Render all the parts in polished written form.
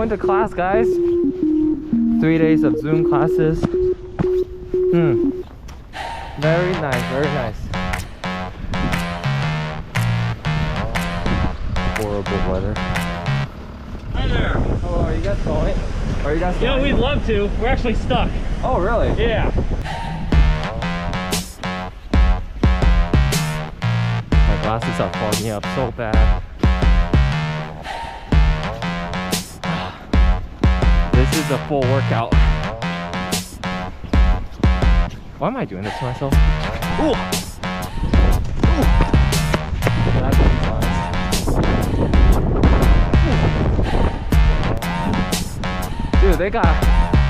going to class, guys. 3 days of Zoom classes. Very nice, very nice. Horrible weather. Hi there. Oh, are you guys going? Are you guys going? Yeah, we'd love to. We're actually stuck. Oh, really? Yeah. My glasses are fogging up so bad. This is a full workout. Why am I doing this to myself? Ooh. Ooh. That's fun. Dude, they got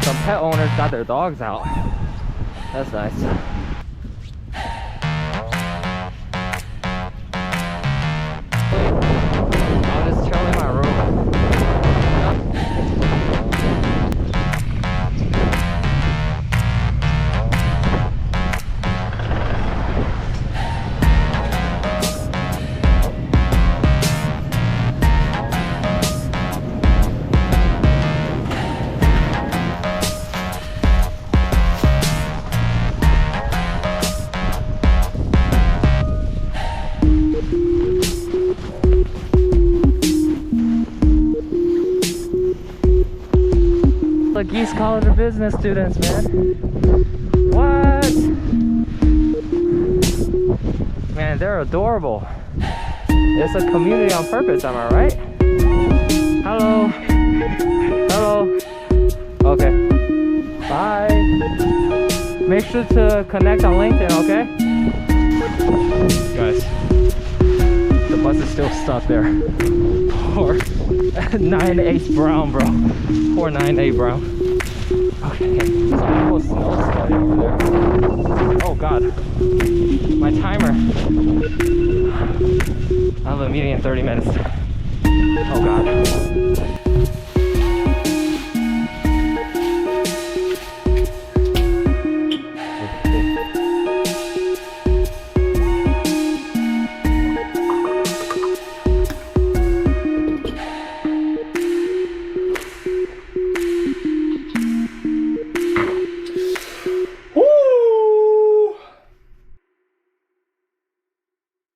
some pet owners got their dogs out. That's nice. I'll just chill in my room. The Geese College of Business students, man. What? Man, they're adorable. It's a community on purpose, am I right? Hello. Hello. Okay. Bye. Make sure to connect on LinkedIn, okay? Guys, the bus is still stuck there. Poor 9-8 Brown, bro. Poor 9-8 Brown. Okay, there's a little snow sliding over there. Oh god, my timer. I have a meeting in 30 minutes. Oh god.